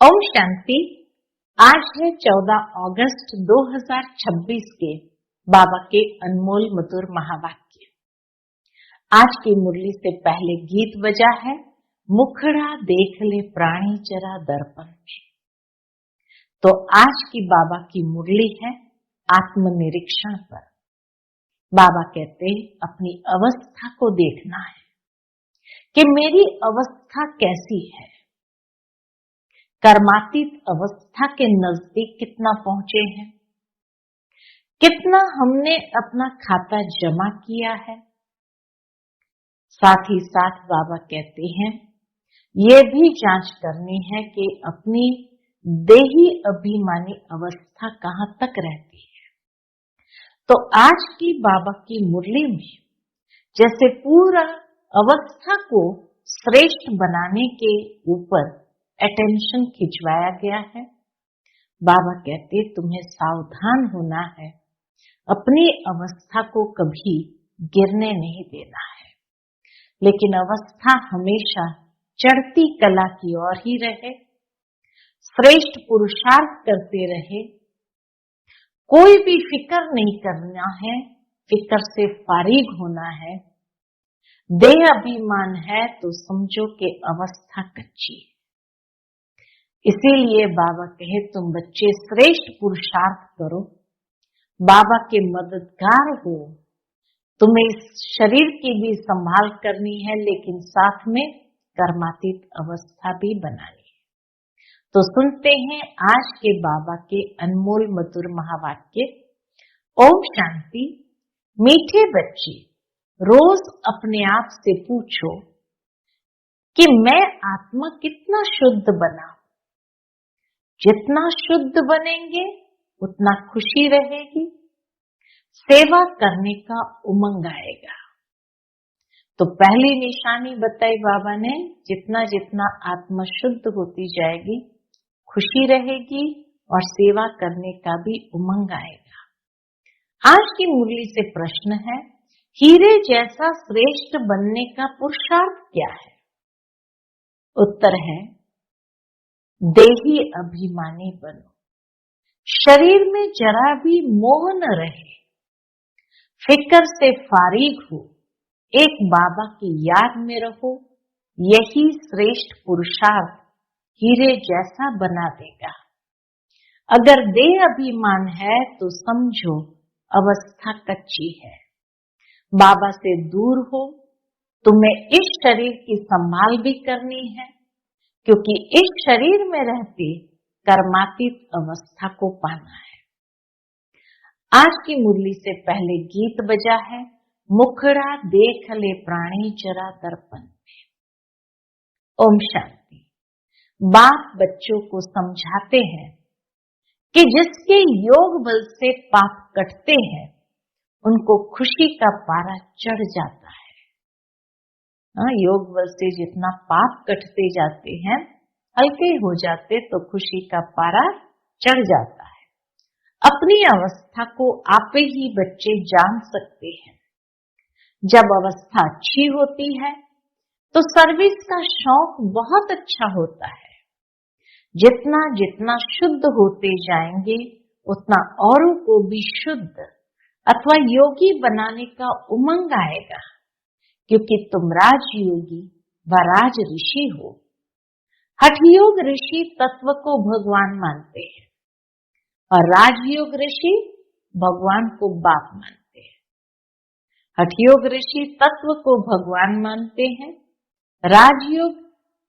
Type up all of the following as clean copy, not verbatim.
ओम शांति। आज है 14 अगस्त 2026 के बाबा के अनमोल मधुर महावाक्य। आज की मुरली से पहले गीत बजा है, मुखड़ा देख ले प्राणी जरा दर्पण में। तो आज की बाबा की मुरली है आत्मनिरीक्षण पर। बाबा कहते हैं अपनी अवस्था को देखना है कि मेरी अवस्था कैसी है। कर्मातीत अवस्था के नजदीक कितना पहुंचे हैं, कितना हमने अपना खाता जमा किया है। साथ ही साथ बाबा कहते हैं ये भी जांच करनी है कि अपनी देही अभिमानी अवस्था कहां तक रहती है। तो आज की बाबा की मुरली में जैसे पूरा अवस्था को श्रेष्ठ बनाने के ऊपर अटेंशन खिंचवाया गया है। बाबा कहते तुम्हें सावधान होना है, अपनी अवस्था को कभी गिरने नहीं देना है, लेकिन अवस्था हमेशा चढ़ती कला की ओर ही रहे, श्रेष्ठ पुरुषार्थ करते रहे। कोई भी फिक्र नहीं करना है, फिक्र से फारिग होना है। देह अभिमान है तो समझो कि अवस्था कच्ची है। इसीलिए बाबा कहे तुम बच्चे श्रेष्ठ पुरुषार्थ करो, बाबा के मददगार हो। तुम्हें इस शरीर की भी संभाल करनी है, लेकिन साथ में कर्मातीत अवस्था भी बनानी है। तो सुनते हैं आज के बाबा के अनमोल मधुर महावाक्य। ओम शांति। मीठे बच्चे, रोज अपने आप से पूछो कि मैं आत्मा कितना शुद्ध बना। जितना शुद्ध बनेंगे उतना खुशी रहेगी, सेवा करने का उमंग आएगा। तो पहली निशानी बताई बाबा ने, जितना जितना आत्मा शुद्ध होती जाएगी खुशी रहेगी और सेवा करने का भी उमंग आएगा। आज की मुरली से प्रश्न है, हीरे जैसा श्रेष्ठ बनने का पुरुषार्थ क्या है? उत्तर है, देही अभिमानी बनो, शरीर में जरा भी मोह न रहे, फिक्र से फारिग हो, एक बाबा की याद में रहो। यही श्रेष्ठ पुरुषार्थ हीरे जैसा बना देगा। अगर देह अभिमान है तो समझो अवस्था कच्ची है। बाबा से दूर हो, तुम्हें इस शरीर की संभाल भी करनी है, क्योंकि इस शरीर में रहते कर्मातीत अवस्था को पाना है। आज की मुरली से पहले गीत बजा है, मुखड़ा देख ले प्राणी जरा दर्पण में। ओम शांति। बाप बच्चों को समझाते हैं कि जिसके योग बल से पाप कटते हैं उनको खुशी का पारा चढ़ जाता है। योग बल से जितना पाप कटते जाते हैं, हल्के हो जाते, तो खुशी का पारा चढ़ जाता है। अपनी अवस्था को आप ही बच्चे जान सकते हैं। जब अवस्था अच्छी होती है तो सर्विस का शौक बहुत अच्छा होता है। जितना जितना शुद्ध होते जाएंगे उतना औरों को भी शुद्ध अथवा योगी बनाने का उमंग आएगा, क्योंकि तुम राजयोगी व राज ऋषि हो। हठयोग ऋषि तत्व को भगवान मानते हैं और राजयोग ऋषि भगवान को बाप मानते हैं। हठयोग ऋषि तत्व को भगवान मानते हैं, राजयोग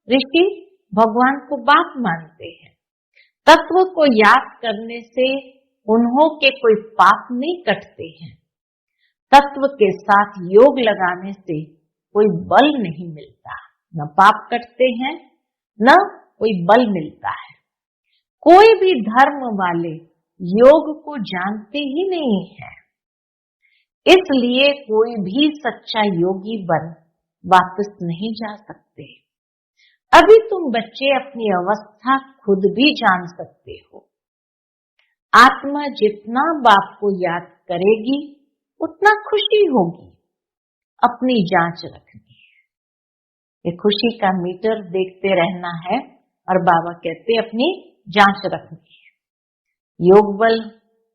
ऋषि भगवान को बाप मानते हैं। तत्व को याद करने से उन्हों के कोई पाप नहीं कटते हैं। तत्व के साथ योग लगाने से कोई बल नहीं मिलता, न पाप कटते हैं न कोई बल मिलता है। कोई भी धर्म वाले योग को जानते ही नहीं है, इसलिए कोई भी सच्चा योगी बन वापस नहीं जा सकते। अभी तुम बच्चे अपनी अवस्था खुद भी जान सकते हो। आत्मा जितना बाप को याद करेगी उतना खुशी होगी। अपनी जांच रखनी है। ये खुशी का मीटर देखते रहना है और बाबा कहते अपनी जांच रखनी है। योग बल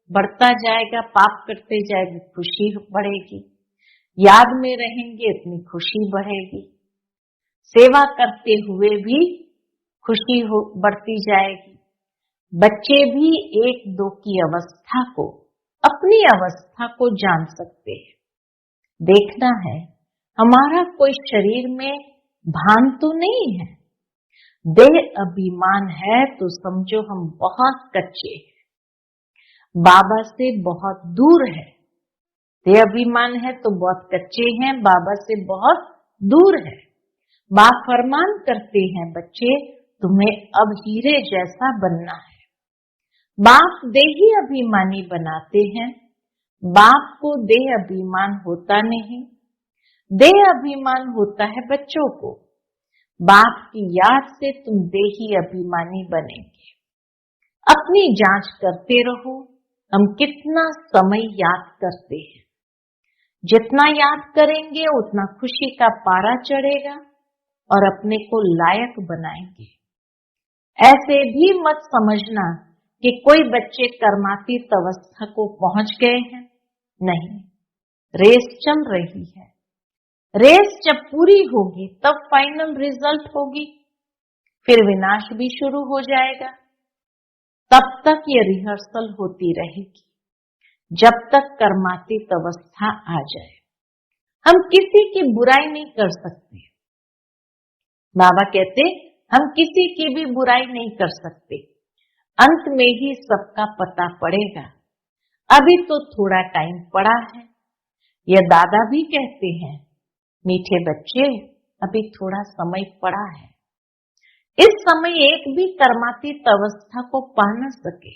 बढ़ता जाएगा, पाप करते जाएगा, खुशी बढ़ेगी। याद में रहेंगे, इतनी खुशी बढ़ेगी। सेवा करते हुए भी खुशी बढ़ती जाएगी। बच्चे भी एक दो की अवस्था को, अपनी अवस्था को जान सकते हैं। देखना है हमारा कोई शरीर में भान तो नहीं है। देह अभिमान है तो समझो हम बहुत कच्चे हैं, बाबा से बहुत दूर है। देह अभिमान है तो बहुत कच्चे हैं, बाबा से बहुत दूर है। बाप फरमान करते हैं, बच्चे तुम्हें अब हीरे जैसा बनना है। बाप देही अभिमानी बनाते हैं, बाप को देह अभिमान होता नहीं। देह अभिमान होता है बच्चों को। बाप की याद से तुम देही अभिमानी बनेंगे। अपनी जांच करते रहो, हम कितना समय याद करते हैं। जितना याद करेंगे उतना खुशी का पारा चढ़ेगा और अपने को लायक बनाएंगे। ऐसे भी मत समझना कि कोई बच्चे कर्मातीत अवस्था को पहुंच गए हैं। नहीं, रेस चल रही है। रेस जब पूरी होगी तब फाइनल रिजल्ट होगी, फिर विनाश भी शुरू हो जाएगा। तब तक ये रिहर्सल होती रहेगी, जब तक कर्मातीत अवस्था आ जाए। हम किसी की बुराई नहीं कर सकते। बाबा कहते हम किसी की भी बुराई नहीं कर सकते, अंत में ही सबका पता पड़ेगा। अभी तो थोड़ा टाइम पड़ा है। यह दादा भी कहते हैं, मीठे बच्चे अभी थोड़ा समय पड़ा है। इस समय एक भी कर्मातीत अवस्था को पा न सके।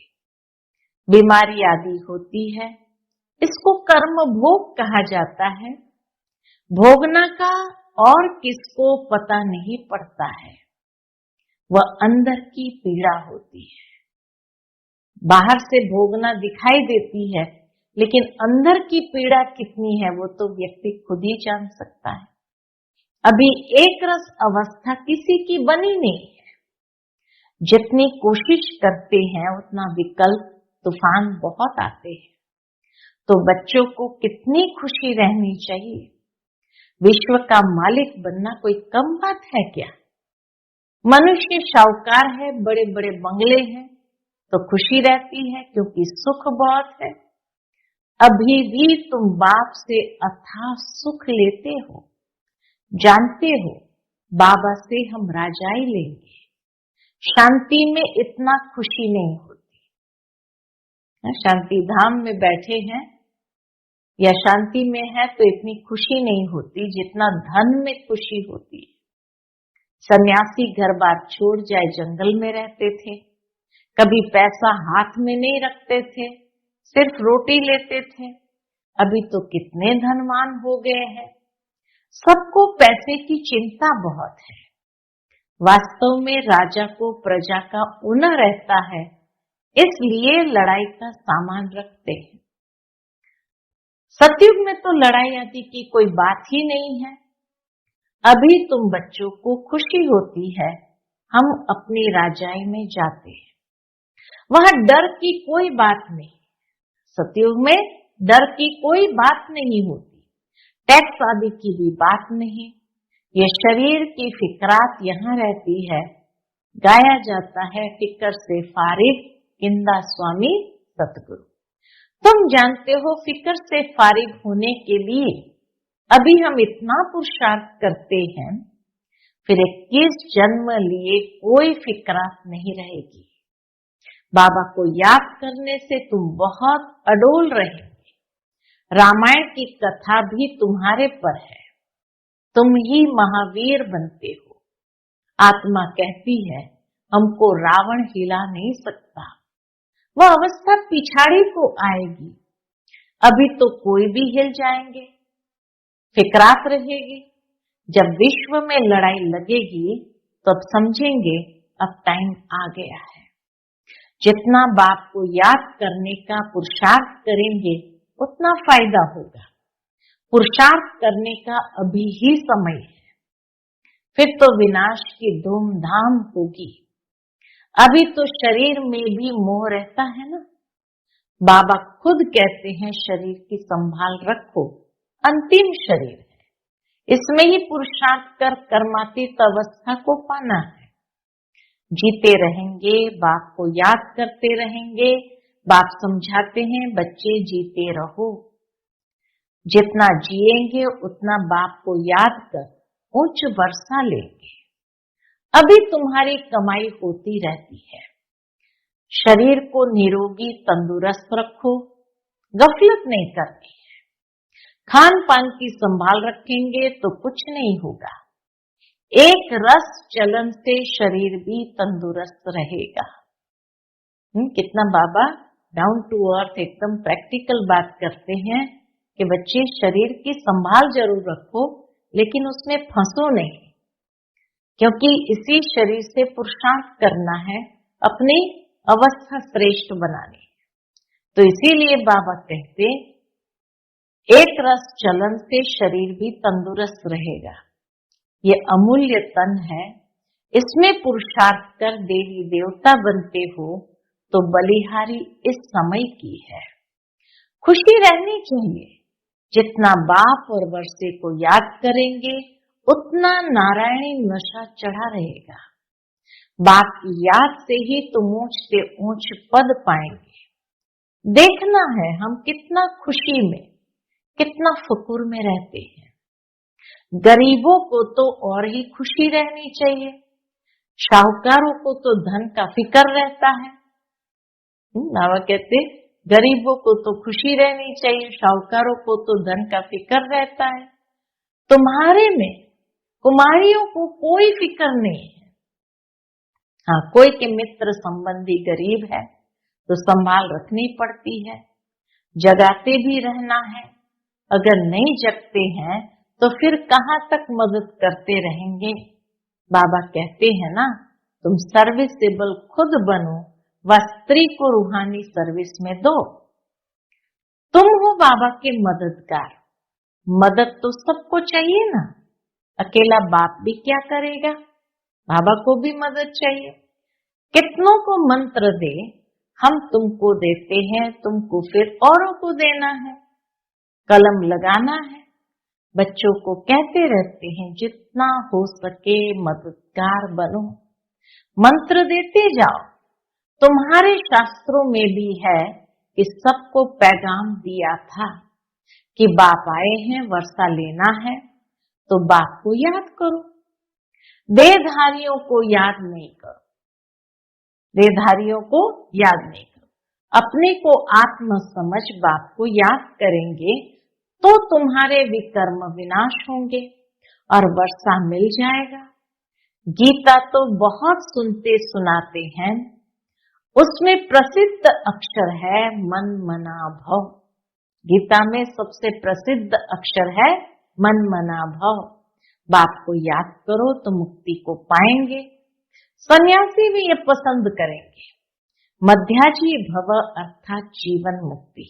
बीमारी आदि होती है, इसको कर्म भोग कहा जाता है। भोगना का और किसको पता नहीं पड़ता है, वह अंदर की पीड़ा होती है। बाहर से भोगना दिखाई देती है, लेकिन अंदर की पीड़ा कितनी है वो तो व्यक्ति खुद ही जान सकता है। अभी एक रस अवस्था किसी की बनी नहीं है। जितनी कोशिश करते हैं उतना विकल्प तूफान बहुत आते हैं। तो बच्चों को कितनी खुशी रहनी चाहिए। विश्व का मालिक बनना कोई कम बात है क्या? मनुष्य शाहूकार है, बड़े बड़े बंगले हैं तो खुशी रहती है क्योंकि सुख बहुत है। अभी भी तुम बाप से अथाह सुख लेते हो, जानते हो बाबा से हम राजाई लेंगे। शांति में इतना खुशी नहीं होती। शांति धाम में बैठे हैं या शांति में है तो इतनी खुशी नहीं होती जितना धन में खुशी होती है। सन्यासी घर बार छोड़ जाए जंगल में रहते थे, कभी पैसा हाथ में नहीं रखते थे, सिर्फ रोटी लेते थे। अभी तो कितने धनवान हो गए हैं। सबको पैसे की चिंता बहुत है। वास्तव में राजा को प्रजा का ऊना रहता है, इसलिए लड़ाई का सामान रखते हैं। सतयुग में तो लड़ाई आदि की कोई बात ही नहीं है। अभी तुम बच्चों को खुशी होती है, हम अपनी राजाई में जाते हैं, वहां डर की कोई बात नहीं। सतयुग में डर की कोई बात नहीं होती, टैक्स आदि की भी बात नहीं। ये शरीर की फिक्रात यहाँ रहती है। गाया जाता है, फिक्र से फारिग इंदा स्वामी सतगुरु। तुम जानते हो फिक्र से फारिग होने के लिए अभी हम इतना पुरुषार्थ करते हैं, फिर 21 जन्म लिए कोई फिक्रात नहीं रहेगी। बाबा को याद करने से तुम बहुत अडोल रहेंगे। रामायण की कथा भी तुम्हारे पर है, तुम ही महावीर बनते हो। आत्मा कहती है हमको रावण हिला नहीं सकता। वह अवस्था पिछाड़ी को आएगी, अभी तो कोई भी हिल जाएंगे। फिक्रात रहेगी। जब विश्व में लड़ाई लगेगी तो अब समझेंगे अब टाइम आ गया है। जितना बाप को याद करने का पुरुषार्थ करेंगे उतना फायदा होगा। पुरुषार्थ करने का अभी ही समय है, फिर तो विनाश की धूमधाम होगी। अभी तो शरीर में भी मोह रहता है ना। बाबा खुद कहते हैं शरीर की संभाल रखो, अंतिम शरीर है, इसमें ही पुरुषार्थ कर कर्मातीत अवस्था को पाना है। जीते रहेंगे, बाप को याद करते रहेंगे। बाप समझाते हैं बच्चे जीते रहो, जितना जिएंगे उतना बाप को याद कर उच्च वर्षा लेंगे। अभी तुम्हारी कमाई होती रहती है। शरीर को निरोगी तंदुरुस्त रखो, गफलत नहीं करनी है। खान पान की संभाल रखेंगे तो कुछ नहीं होगा। एक रस चलन से शरीर भी तंदुरुस्त रहेगा। कितना बाबा डाउन टू अर्थ एकदम प्रैक्टिकल बात करते हैं कि बच्चे शरीर की संभाल जरूर रखो, लेकिन उसमें फंसो नहीं, क्योंकि इसी शरीर से पुरुषार्थ करना है, अपनी अवस्था श्रेष्ठ बनानी है। तो इसीलिए बाबा कहते एक रस चलन से शरीर भी तंदुरुस्त रहेगा। ये अमूल्य तन है, इसमें पुरुषार्थ कर देवी देवता बनते हो तो बलिहारी इस समय की है। खुशी रहनी चाहिए। जितना बाप और वर्षे को याद करेंगे उतना नारायणी नशा चढ़ा रहेगा। बाप की याद से ही तुम ऊंच से ऊंच पद पाएंगे। देखना है हम कितना खुशी में, कितना फुकुर में रहते हैं। गरीबों को तो और ही खुशी रहनी चाहिए। शाहूकारों को तो धन का फिक्र रहता है। बाबा कहते गरीबों को तो खुशी रहनी चाहिए, शाहूकारों को तो धन का फिक्र रहता है। तुम्हारे में कुमारियों को कोई फिक्र नहीं है। हाँ, कोई के मित्र संबंधी गरीब है तो संभाल रखनी पड़ती है, जगाते भी रहना है। अगर नहीं जगते हैं तो फिर कहाँ तक मदद करते रहेंगे। बाबा कहते हैं ना, तुम सर्विसेबल खुद बनो व स्त्री को रूहानी सर्विस में दो। तुम हो बाबा के मददगार। मदद तो सबको चाहिए ना, अकेला बाप भी क्या करेगा, बाबा को भी मदद चाहिए। कितनों को मंत्र दे, हम तुमको देते हैं, तुमको फिर औरों को देना है। कलम लगाना है। बच्चों को कहते रहते हैं जितना हो सके मददगार बनो, मंत्र देते जाओ। तुम्हारे शास्त्रों में भी है कि सबको पैगाम दिया था कि बाप आए हैं, वर्षा लेना है तो बाप को याद करो। देहधारियों को याद नहीं करो, देहधारियों को याद नहीं करो। अपने को आत्म समझ बाप को याद करेंगे तो तुम्हारे विकर्म विनाश होंगे और वर्षा मिल जाएगा। गीता तो बहुत सुनते सुनाते हैं, उसमें प्रसिद्ध अक्षर है मन मना भव। गीता में सबसे प्रसिद्ध अक्षर है मन मना भव। बाप को याद करो तो मुक्ति को पाएंगे। सन्यासी भी ये पसंद करेंगे। मध्याजी भव अर्थात जीवन मुक्ति।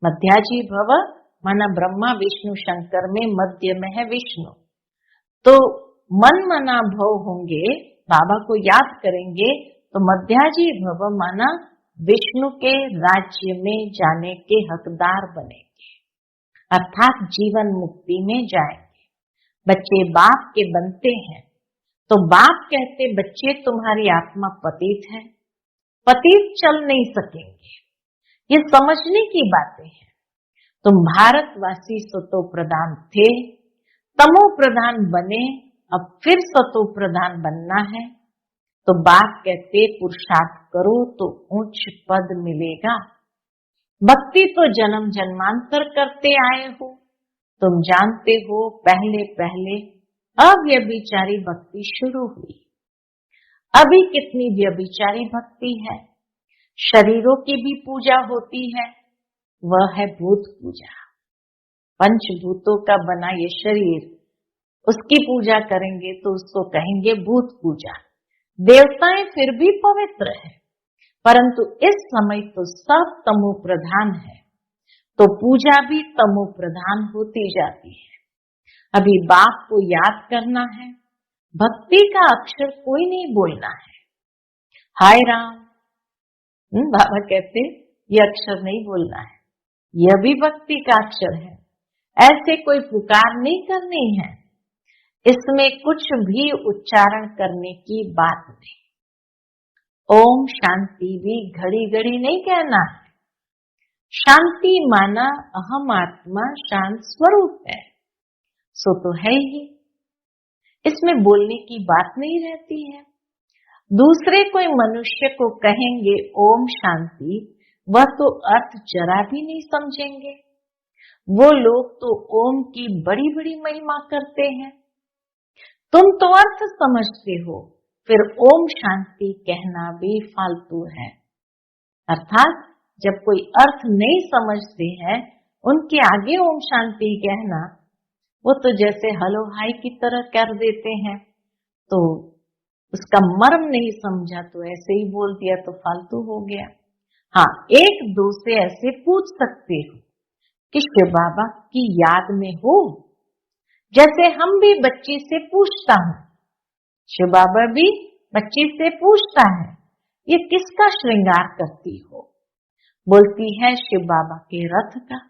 मध्याजी भव माना ब्रह्मा विष्णु शंकर में मध्य में है विष्णु। तो मन मना भव होंगे, बाबा को याद करेंगे तो मध्याजी भव माना विष्णु के राज्य में जाने के हकदार बनेंगे, अर्थात जीवन मुक्ति में जाएंगे। बच्चे बाप के बनते हैं तो बाप कहते बच्चे तुम्हारी आत्मा पतित है, पतित चल नहीं सकेंगे। ये समझने की बातें हैं। तुम भारतवासी सतो प्रधान थे, तमो प्रधान बने, अब फिर सतो प्रधान बनना है। तो बाप कहते पुरुषार्थ करो तो उच्च पद मिलेगा। भक्ति तो जन्म जन्मांतर करते आए हो, तुम जानते हो पहले पहले अव्यभिचारी भक्ति शुरू हुई। अभी कितनी व्यभिचारी भक्ति है। शरीरों की भी पूजा होती है, वह है भूत पूजा। पंचभूतों का बना ये शरीर, उसकी पूजा करेंगे तो उसको कहेंगे भूत पूजा। देवताएं फिर भी पवित्र है, परंतु इस समय तो सब तमो प्रधान है, तो पूजा भी तमो प्रधान होती जाती है। अभी बाप को याद करना है, भक्ति का अक्षर कोई नहीं बोलना है। हाय राम। बाबा कहते ये अक्षर नहीं बोलना है, यह भी भक्ति का अक्षर है। ऐसे कोई पुकार नहीं करनी है, इसमें कुछ भी उच्चारण करने की बात नहीं। ओम शांति भी घड़ी घड़ी नहीं कहना है। शांति माना अहम आत्मा शांत स्वरूप है, सो तो है ही, इसमें बोलने की बात नहीं रहती है। दूसरे कोई मनुष्य को कहेंगे ओम शांति, वह तो अर्थ जरा भी नहीं समझेंगे। वो लोग तो ओम की बड़ी बड़ी महिमा करते हैं, तुम तो अर्थ समझते हो, फिर ओम शांति कहना भी फालतू है। अर्थात जब कोई अर्थ नहीं समझते हैं, उनके आगे ओम शांति कहना, वो तो जैसे हलो हाय की तरह कर देते हैं, तो उसका मर्म नहीं समझा तो ऐसे ही बोल दिया तो फालतू हो गया। हाँ, एक दो से ऐसे पूछ सकते हो कि शिव बाबा की याद में हो, जैसे हम भी बच्ची से पूछता हूं, शिव बाबा भी बच्ची से पूछता है ये किसका श्रृंगार करती हो, बोलती है शिव बाबा के रथ का।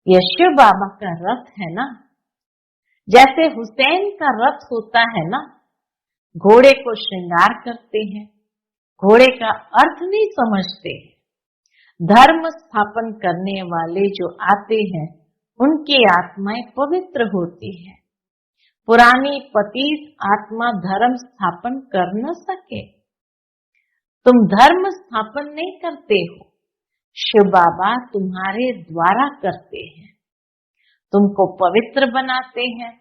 यह शिव बाबा का रथ है ना, जैसे हुसैन का रथ होता है ना, घोड़े को श्रृंगार करते हैं, घोड़े का अर्थ नहीं समझते। धर्म स्थापन करने वाले जो आते हैं उनकी आत्माएं पवित्र होती है। पुरानी पतित आत्मा धर्म स्थापन कर न सके। तुम धर्म स्थापन नहीं करते हो, शिव बाबा तुम्हारे द्वारा करते हैं, तुमको पवित्र बनाते हैं।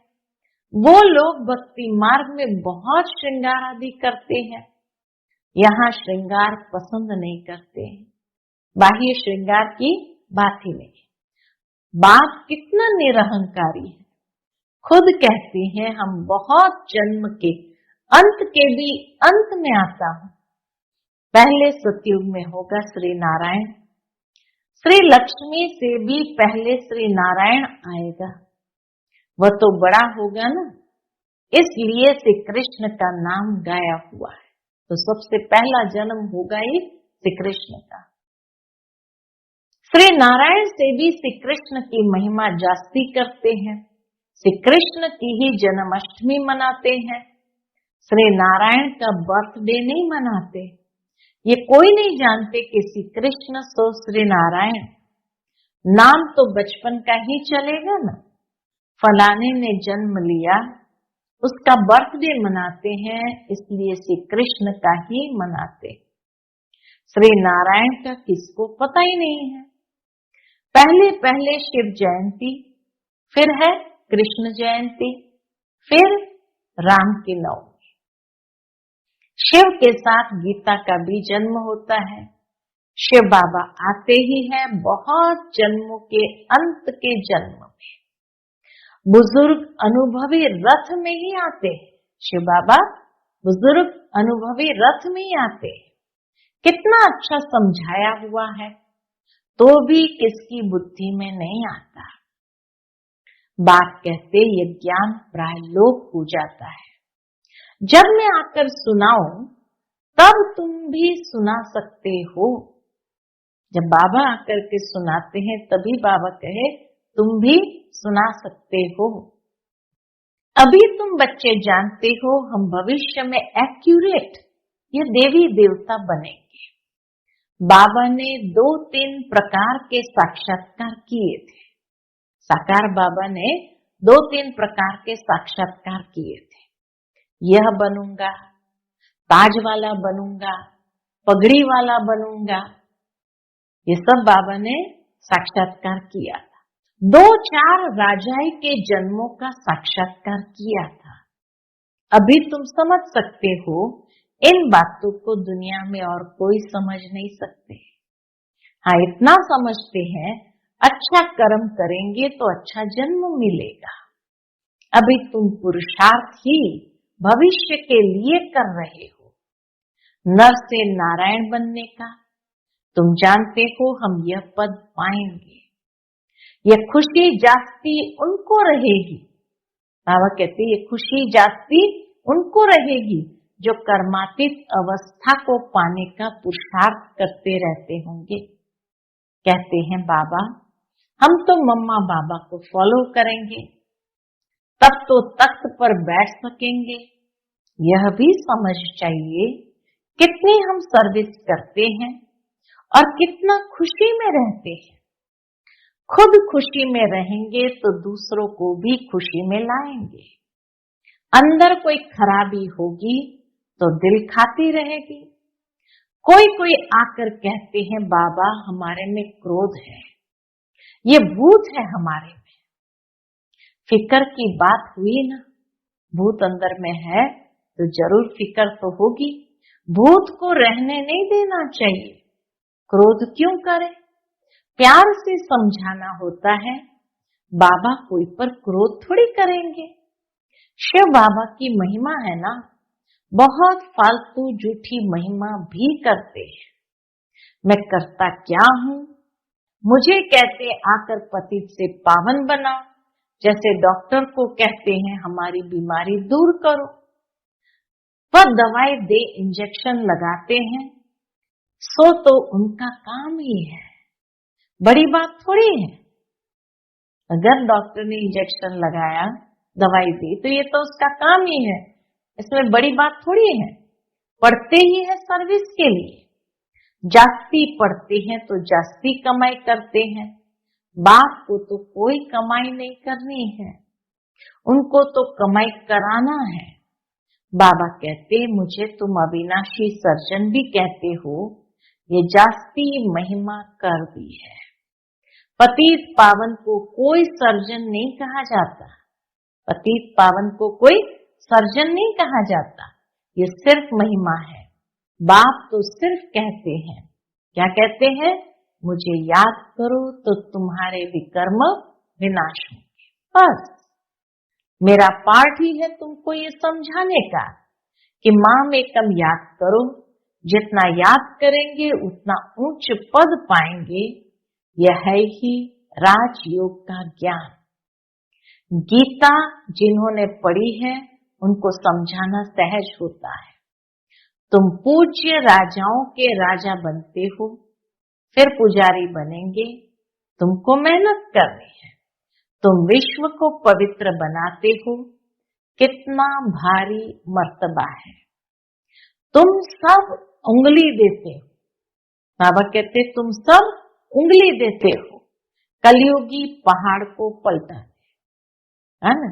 वो लोग भक्ति मार्ग में बहुत श्रृंगार आदि करते हैं, यहाँ श्रृंगार पसंद नहीं करते हैं, बाह्य श्रृंगार की बात ही नहीं। बाप कितना निरहंकारी है, खुद कहते हैं हम बहुत जन्म के अंत के भी अंत में आता हूं। पहले सतयुग में होगा श्री नारायण, श्री लक्ष्मी से भी पहले श्री नारायण आएगा, वह तो बड़ा होगा ना, इसलिए श्री कृष्ण का नाम गाया हुआ है। तो सबसे पहला जन्म होगा ही श्री कृष्ण का। श्री नारायण से भी श्री कृष्ण की महिमा जास्ती करते हैं, श्री कृष्ण की ही जन्माष्टमी मनाते हैं, श्री नारायण का बर्थडे नहीं मनाते। ये कोई नहीं जानते कि श्री कृष्ण सो श्री नारायण, नाम तो बचपन का ही चलेगा ना। फलाने ने जन्म लिया, उसका बर्थडे मनाते हैं, इसलिए श्री कृष्ण का ही मनाते। श्री नारायण का किसको पता ही नहीं है। पहले पहले शिव जयंती, फिर है कृष्ण जयंती, फिर राम की नवमी। शिव के साथ गीता का भी जन्म होता है। शिव बाबा आते ही हैं बहुत जन्मों के अंत के जन्म में। बुजुर्ग अनुभवी रथ में ही आते हैं, शिव बाबा बुजुर्ग अनुभवी रथ में ही आते हैं। कितना अच्छा समझाया हुआ है, तो भी किसकी बुद्धि में नहीं आता। बात कहते ये ज्ञान प्राय लोप हो जाता है। जब मैं आकर सुनाऊं तब तुम भी सुना सकते हो। जब बाबा आकर के सुनाते हैं तभी बाबा कहे तुम भी सुना सकते हो। अभी तुम बच्चे जानते हो हम भविष्य में एक्यूरेट ये देवी देवता बनेंगे। बाबा ने 2-3 प्रकार के साक्षात्कार किए थे। साकार बाबा ने 2-3 प्रकार के साक्षात्कार किए थे। यह बनूंगा, ताज वाला बनूंगा, पगड़ी वाला बनूंगा, ये सब बाबा ने साक्षात्कार किया था। 2-4 राजाई के जन्मों का साक्षात्कार किया था। अभी तुम समझ सकते हो, इन बातों को दुनिया में और कोई समझ नहीं सकते। हाँ, इतना समझते हैं अच्छा कर्म करेंगे तो अच्छा जन्म मिलेगा। अभी तुम पुरुषार्थ ही भविष्य के लिए कर रहे हो, नर से नारायण बनने का। तुम जानते हो हम यह पद पाएंगे, यह खुशी जास्ती उनको रहेगी। बाबा कहते ये खुशी जास्ती उनको रहेगी जो कर्मातीत अवस्था को पाने का पुरुषार्थ करते रहते होंगे। कहते हैं बाबा हम तो मम्मा बाबा को फॉलो करेंगे, तब तो तख्त पर बैठ सकेंगे। यह भी समझ चाहिए कितनी हम सर्विस करते हैं और कितना खुशी में रहते हैं। खुद खुशी में रहेंगे तो दूसरों को भी खुशी में लाएंगे। अंदर कोई खराबी होगी तो दिल खाती रहेगी। कोई आकर कहते हैं बाबा हमारे में क्रोध है, ये भूत है हमारे में। फिक्र की बात हुई ना, भूत अंदर में है तो जरूर फिक्र तो होगी। भूत को रहने नहीं देना चाहिए। क्रोध क्यों करें? प्यार से समझाना होता है। बाबा कोई पर क्रोध थोड़ी करेंगे। शिव बाबा की महिमा है ना, बहुत फालतू झूठी महिमा भी करते हैं। मैं करता क्या हूँ? मुझे कहते आकर पतित से पावन बनाओ, जैसे डॉक्टर को कहते हैं हमारी बीमारी दूर करो। वह दवाई दे इंजेक्शन लगाते हैं, सो तो उनका काम ही है, बड़ी बात थोड़ी है। अगर डॉक्टर ने इंजेक्शन लगाया दवाई दी तो ये तो उसका काम ही है, इसमें बड़ी बात थोड़ी है। पढ़ते ही है सर्विस के लिए, जास्ती पढ़ते हैं तो जास्ती कमाई करते हैं। बाप को तो कोई कमाई नहीं करनी है, उनको तो कमाई कराना है। बाबा कहते मुझे तुम अविनाशी सर्जन भी कहते हो, ये जास्ती महिमा कर दी है। पतित पावन को कोई सर्जन नहीं कहा जाता, पतित पावन को कोई सर्जन नहीं कहा जाता, ये सिर्फ महिमा है। बाप तो सिर्फ कहते हैं, क्या कहते हैं? मुझे याद करो तो तुम्हारे विकर्म विनाश होंगे। बस मेरा पार्ट ही है तुमको ये समझाने का कि माम एकम याद करो। जितना याद करेंगे उतना उच्च पद पाएंगे। यह है ही राजयोग का ज्ञान। गीता जिन्होंने पढ़ी है उनको समझाना सहज होता है। तुम पूज्य राजाओं के राजा बनते हो, फिर पुजारी बनेंगे। तुमको मेहनत करनी है। तुम विश्व को पवित्र बनाते हो, कितना भारी मर्तबा है। तुम सब उंगली देते हो। बाबा कहते तुम सब उंगली देते हो, कलयुगी पहाड़ को पलटा दे, है ना।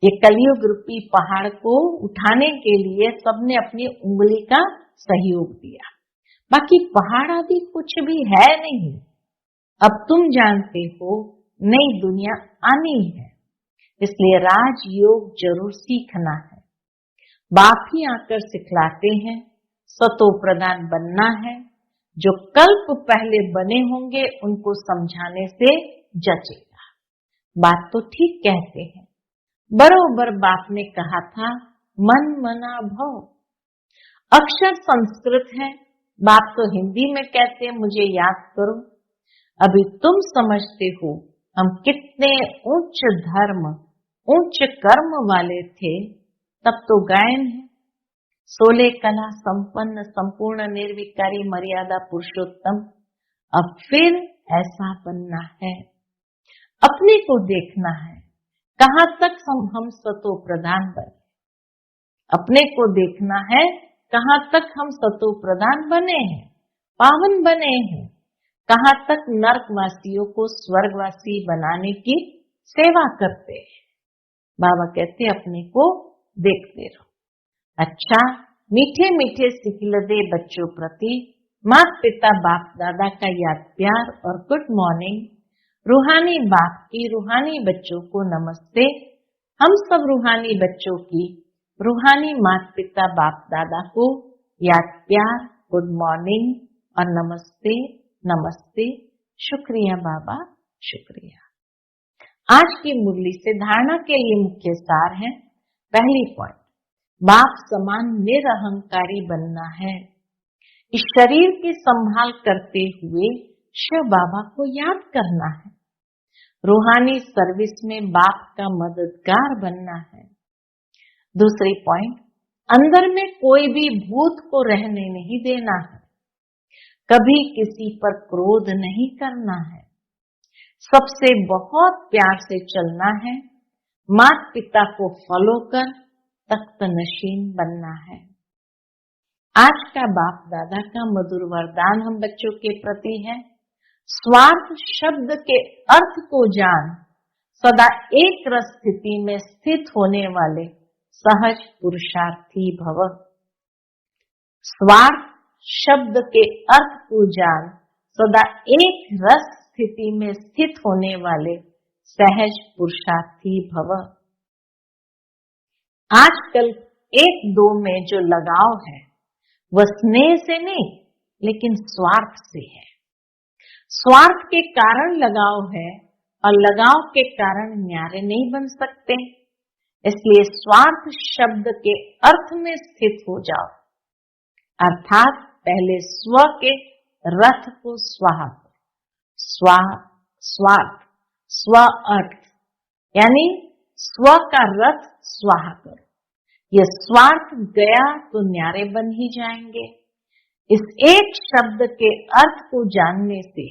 ये कलयुग रूपी पहाड़ को उठाने के लिए सबने अपनी उंगली का सहयोग दिया। बाकी पहाड़ आदि कुछ भी है नहीं। अब तुम जानते हो नई दुनिया आनी है, इसलिए राजयोग जरूर सीखना है। बाप ही आकर सिखलाते हैं, सतो प्रधान बनना है। जो कल्प पहले बने होंगे उनको समझाने से जचेगा। बात तो ठीक कहते हैं। बरोबर बाप ने कहा था मन मना भव। अक्षर संस्कृत है, बाप तो हिंदी में कहते हैं मुझे याद करो। अभी तुम समझते हो हम कितने उच्च धर्म उच्च कर्म वाले थे, तब तो गायन है। 16 कला संपन्न संपूर्ण निर्विकारी मर्यादा पुरुषोत्तम। अब फिर ऐसा बनना है, अपने को देखना है कहाँ तक हम सतो प्रधान बने। अपने को देखना है कहाँ तक हम सतो प्रधान बने हैं, पावन बने हैं। कहाँ तक नरकवासियों को स्वर्गवासी बनाने की सेवा करते हैं। बाबा कहते अपने को देखते रहो। अच्छा, मीठे मीठे सिखिलदे बच्चों प्रति माता पिता बाप दादा का याद प्यार और गुड मॉर्निंग। रूहानी बाप की रूहानी बच्चों को नमस्ते। हम सब रूहानी बच्चों की रूहानी माता पिता बाप दादा को याद प्यार, गुड मॉर्निंग और नमस्ते नमस्ते। शुक्रिया बाबा, शुक्रिया। आज की मुरली से धारणा के लिए मुख्य सार है। पहली पॉइंट, बाप समान निरहंकारी बनना है। इस शरीर की संभाल करते हुए शिव बाबा को याद करना है। रूहानी सर्विस में बाप का मददगार बनना है। दूसरी पॉइंट, अंदर में कोई भी भूत को रहने नहीं देना है, कभी किसी पर क्रोध नहीं करना है, सबसे बहुत प्यार से चलना है, माता पिता को फॉलो कर तख्त नशीन बनना है। आज का बाप दादा का मधुर वरदान हम बच्चों के प्रति है, स्वार्थ शब्द के अर्थ को जान, सदा एक रस स्थिति में स्थित होने वाले सहज पुरुषार्थी भव। स्वार्थ शब्द के अर्थ को जान, सदा एक रस स्थिति में स्थित होने वाले सहज पुरुषार्थी भव। आजकल एक दो में जो लगाव है वह स्नेह से नहीं लेकिन स्वार्थ से है। स्वार्थ के कारण लगाव है और लगाव के कारण न्यारे नहीं बन सकते, इसलिए स्वार्थ शब्द के अर्थ में स्थित हो जाओ, अर्थात पहले स्व के रथ को स्वाहा करो। स्वार्थ स्व अर्थ यानी स्व का रथ स्वाहा करो। यह स्वार्थ गया तो न्यारे बन ही जाएंगे। इस एक शब्द के अर्थ को जानने से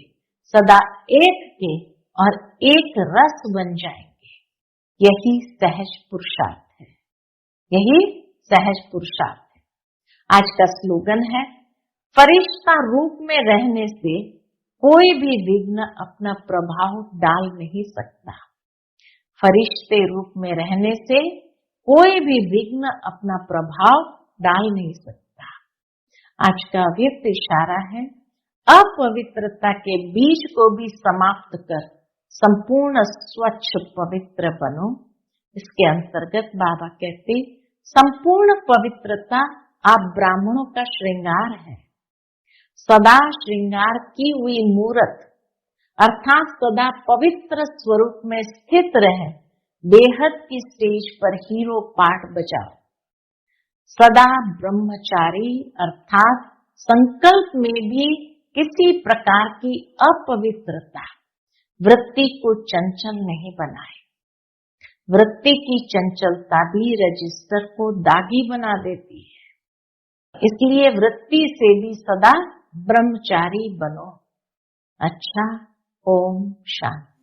सदा एक के और एक रस बन जाएंगे। यही सहज पुरुषार्थ है, यही सहज पुरुषार्थ है। आज का स्लोगन है, फरिश्ता रूप में रहने से कोई भी विघ्न अपना प्रभाव डाल नहीं सकता। फरिश्ते रूप में रहने से कोई भी विघ्न अपना प्रभाव डाल नहीं सकता। आज का व्यक्त इशारा है, अपवित्रता के बीज को भी समाप्त कर संपूर्ण स्वच्छ पवित्र बनो। इसके अंतर्गत बाबा कहते, संपूर्ण पवित्रता आप ब्राह्मणों का श्रृंगार है। सदा श्रृंगार की हुई मूर्त अर्थात सदा पवित्र स्वरूप में स्थित रहे, बेहद की स्टेज पर हीरो पार्ट बजाओ। सदा ब्रह्मचारी अर्थात संकल्प में भी किसी प्रकार की अपवित्रता वृत्ति को चंचल नहीं बनाए। वृत्ति की चंचलता भी रजिस्टर को दागी बना देती है, इसलिए वृत्ति से भी सदा ब्रह्मचारी बनो। अच्छा, ओम शांति।